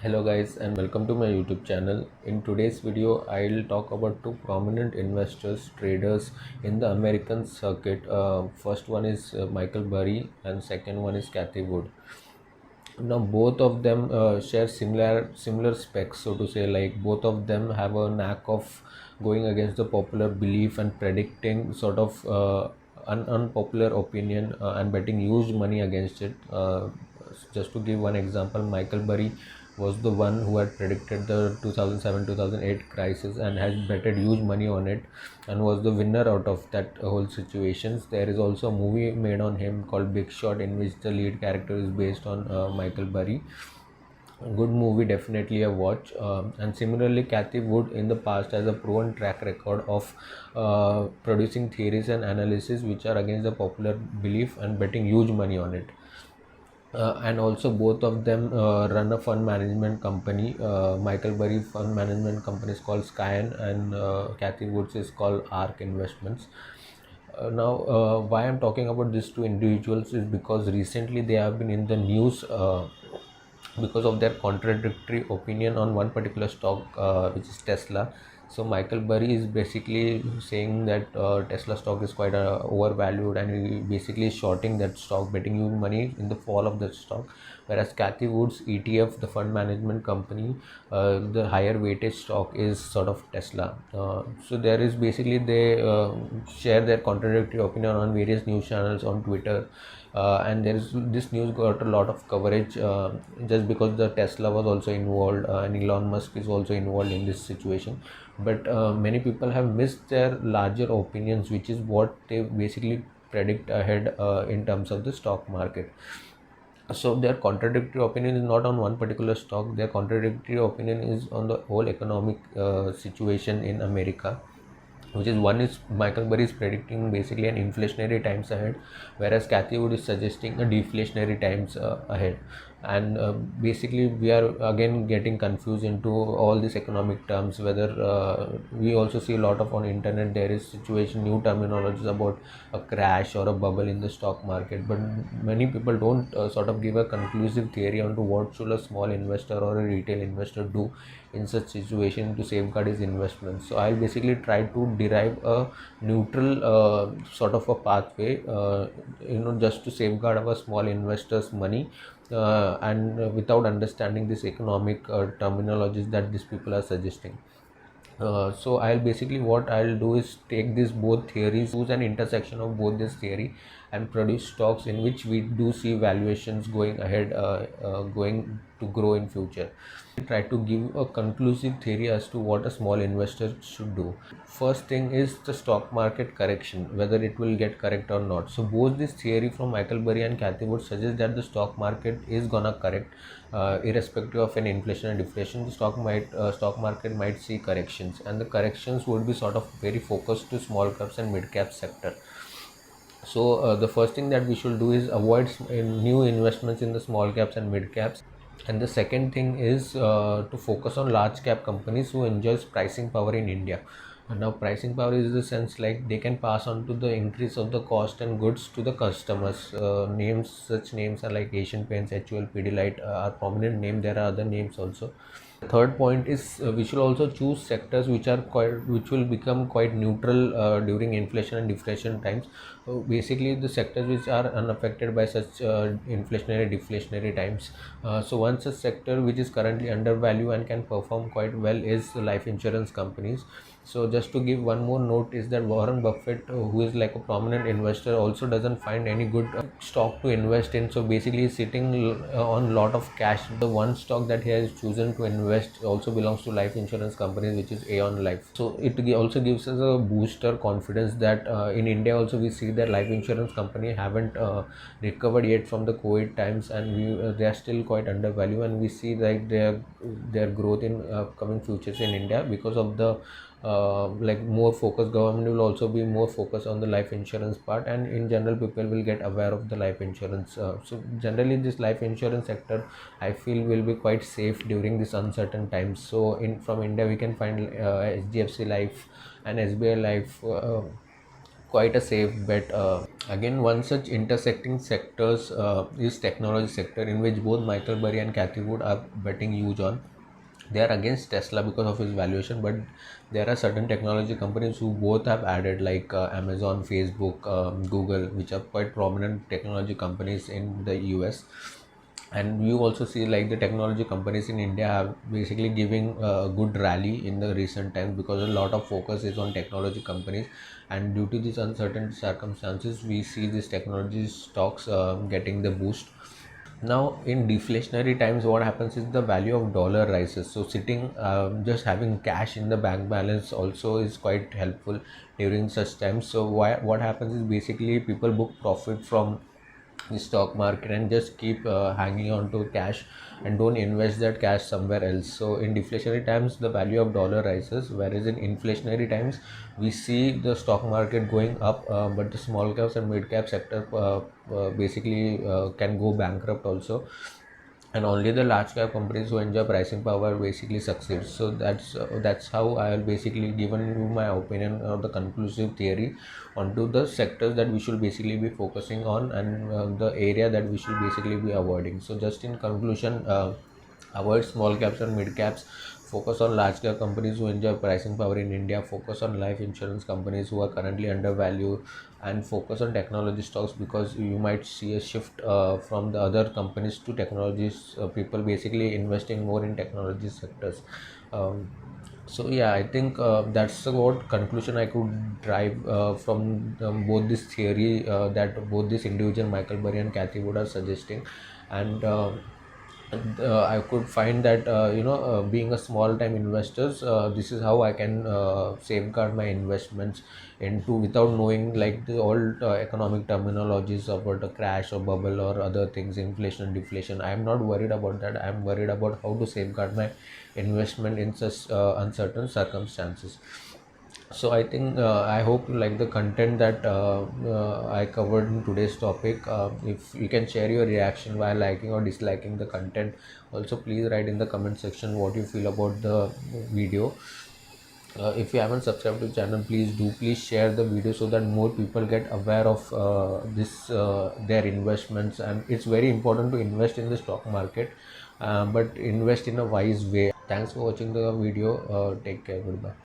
Hello guys and welcome to my YouTube channel. In today's video, I'll talk about two prominent investors, traders in the American circuit. First one is Michael Burry and second one is Cathie Wood. Now both of them share similar specs, so to say. Like both of them have a knack of going against the popular belief and predicting sort of an unpopular opinion and betting huge money against it. Just to give one example, Michael Burry was the one who had predicted the 2007-2008 crisis and had betted huge money on it and was the winner out of that whole situations. There is also a movie made on him called Big Shot, in which the lead character is based on Michael Burry. A good movie, definitely a watch. And similarly, Cathie Wood in the past has a proven track record of producing theories and analysis which are against the popular belief and betting huge money on it. And also both of them run a fund management company. Michael Burry fund management company is called Skyen, and Cathie Woods is called Ark Investments. Now, why I'm talking about these two individuals is because recently they have been in the news because of their contradictory opinion on one particular stock, which is Tesla. So Michael Burry is basically saying that Tesla stock is quite overvalued, and he basically is shorting that stock, betting you money in the fall of that stock. Whereas Cathie Woods ETF, the fund management company, the higher weightage stock is sort of Tesla. So there is basically they share their contradictory opinion on various news channels on Twitter. And there is this news got a lot of coverage just because the Tesla was also involved, and Elon Musk is also involved in this situation. But many people have missed their larger opinions, which is what they basically predict ahead in terms of the stock market. So their contradictory opinion is not on one particular stock. Their contradictory opinion is on the whole economic situation in America, which is one is Michael Burry is predicting basically an inflationary times ahead, whereas Cathie Wood is suggesting a deflationary times ahead. And basically we are again getting confused into all these economic terms, whether we also see a lot of on internet there is situation new terminologies about a crash or a bubble in the stock market, but many people don't sort of give a conclusive theory onto what should a small investor or a retail investor do in such situation to safeguard his investments. So I'll basically try to derive a neutral sort of a pathway, just to safeguard our small investors money, and without understanding this economic terminologies that these people are suggesting. So I'll basically what I'll do is take this both theories, use an intersection of both this theory, and produce stocks in which we do see valuations going ahead, going to grow in future. Try to give a conclusive theory as to what a small investor should do. First thing is the stock market correction, whether it will get correct or not. So both this theory from Michael Burry and Cathie Wood suggest that the stock market is gonna correct, irrespective of an inflation and deflation. The stock market might see corrections, and the corrections would be sort of very focused to small caps and mid cap sector. So the first thing that we should do is avoid new investments in the small caps and mid caps. And the second thing is to focus on large cap companies who enjoys pricing power in India. And now pricing power is the sense like they can pass on to the increase of the cost and goods to the customers. Such names are like Asian Paints, HUL, Pidilite are prominent name. There are other names also. Third point is we should also choose sectors which will become quite neutral during inflation and deflation times. Basically the sectors which are unaffected by such inflationary deflationary times. So one such sector which is currently undervalued and can perform quite well is the life insurance companies. So just to give one more note is that Warren Buffett, who is like a prominent investor, also doesn't find any good stock to invest in. So basically he's sitting on a lot of cash. The one stock that he has chosen to invest also belongs to life insurance companies, which is Aon Life. So it also gives us a booster confidence that in India also we see that life insurance company haven't recovered yet from the COVID times, and they are still quite undervalued, and we see like their growth in coming futures in India because of the like more focus. Government will also be more focused on the life insurance part, and in general people will get aware of the life insurance. So generally this life insurance sector I feel will be quite safe during this uncertain times. So from India we can find HDFC Life and SBI Life, quite a safe bet. Again, one such intersecting sectors is technology sector, in which both Michael Burry and Cathy Wood are betting huge on. They are against Tesla because of its valuation, but there are certain technology companies who both have added, like Amazon, Facebook, Google, which are quite prominent technology companies in the US. And you also see like the technology companies in India have basically giving a good rally in the recent times, because a lot of focus is on technology companies, and due to these uncertain circumstances we see these technology stocks getting the boost. Now in deflationary times, what happens is the value of dollar rises. So sitting just having cash in the bank balance also is quite helpful during such times. So what happens is basically people book profit from the stock market and just keep hanging on to cash and don't invest that cash somewhere else. So in deflationary times the value of dollar rises, whereas in inflationary times we see the stock market going up, but the small caps and mid cap sector basically can go bankrupt also, and only the large cap companies who enjoy pricing power basically succeed. So that's how I will basically given you my opinion of the conclusive theory onto the sectors that we should basically be focusing on, and the area that we should basically be avoiding. So just in conclusion, avoid small caps and mid caps, focus on large cap companies who enjoy pricing power in India, focus on life insurance companies who are currently undervalued, and focus on technology stocks, because you might see a shift from the other companies to technologies, people basically investing more in technology sectors. um, so yeah, I think that's what conclusion I could drive from both this theory that both this individual Michael Burry and Cathy Wood are suggesting. And I could find that being a small time investors, this is how I can safeguard my investments into, without knowing like the all economic terminologies about a crash or bubble or other things, inflation and deflation. I am not worried about that. I am worried about how to safeguard my investment in such uncertain circumstances. So I think I hope you like the content that I covered in today's topic. If you can share your reaction while liking or disliking the content, also please write in the comment section what you feel about the video. If you haven't subscribed to the channel, please share the video so that more people get aware of this their investments. And it's very important to invest in the stock market, but invest in a wise way. Thanks for watching the video. Take care. Goodbye.